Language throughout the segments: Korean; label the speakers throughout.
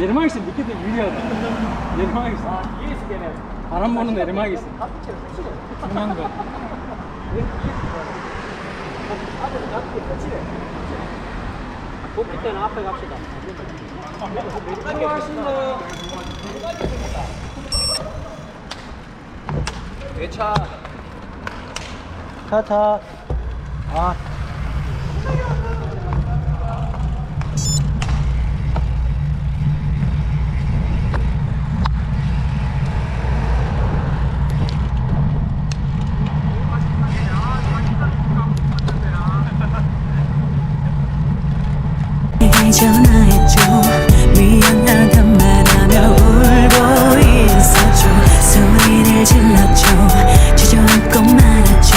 Speaker 1: 내리막 있으면 밑에도 유리하다. 내리막 있어.
Speaker 2: 위에서 걔네
Speaker 1: 바람 부는 내리막 있어.
Speaker 2: 앞뒤로 끝이네.
Speaker 1: 중요한 거.
Speaker 2: 앞에서 앞뒤 끝이네. 복귀 때는 앞에 갑시다.
Speaker 1: 수고하셨습니다.
Speaker 2: 외차.
Speaker 1: 차차. 아.
Speaker 3: 전화했죠. 미안하단 말하며 울고 있었죠. 소리를 질렀죠. 주저앉고 말았죠.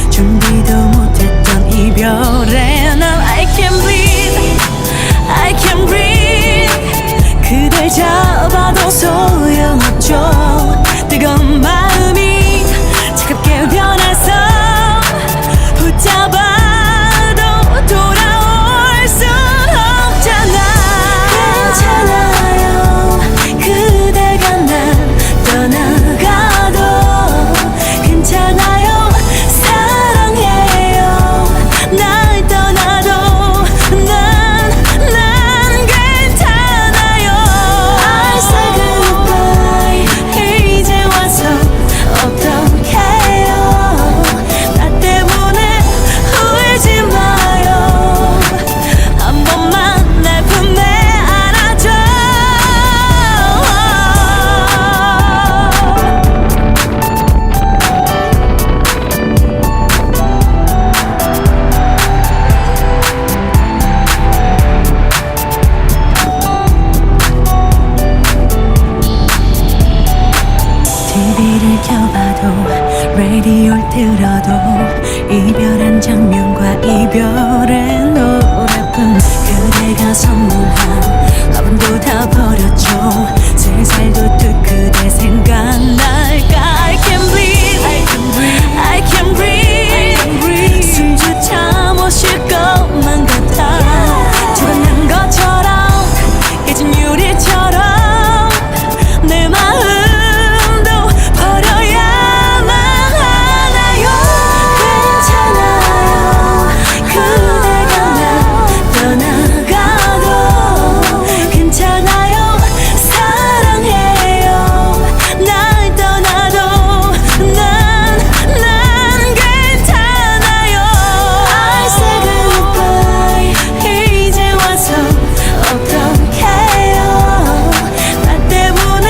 Speaker 3: 준비도 못했던 이별에 난 I can't breathe, I can't breathe. 그댈 잡아도 소용없죠. 뜨거운 마음이 차갑게 변해서 붙잡아도 돌아올 수 괜찮아요. 그대가 날 떠나가도 괜찮아요. 사랑해요. 날 떠나도 난 괜찮아요. I say goodbye. 이제 와서 어떡해요. 나 때문에 울지 마요. 한 번만 내 품에 안아줘. TV를 켜봐도 라디오를 들어도 이별한 장면과 이별의 노래뿐. 그대가 선물한 화분도 다 버렸죠. 살살도 또 그대 생각날까. I can't breathe, I can't breathe. 숨조차 못 쉴 것만 같아. 조각난 것처럼 깨진 유리처럼 내 마음도 버려야만 하나요. 괜찮아요. 그대가 날 떠나가도 괜찮아요. 사랑해요. 날 떠나도 난 괜찮아요. I say goodbye. 이제 와서 어떡해요. 나 때문에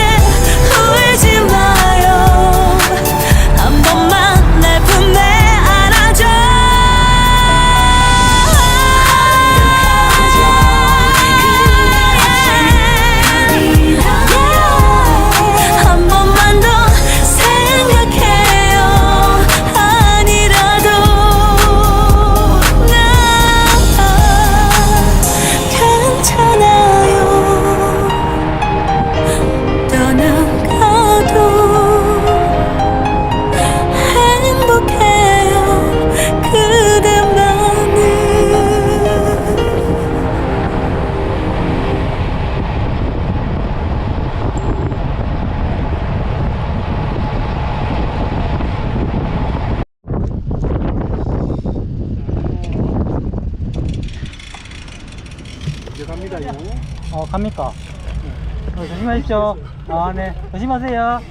Speaker 3: 울지 마요. 한 번만 내 품에 안아줘. 한 번만 더 생각해요. 아니라도 난 괜찮아요. 떠나가도 행복해요. 그대만은.
Speaker 1: 이제 갑니다.
Speaker 4: 갑니까? 조심하십시오. 네. 조심하세요.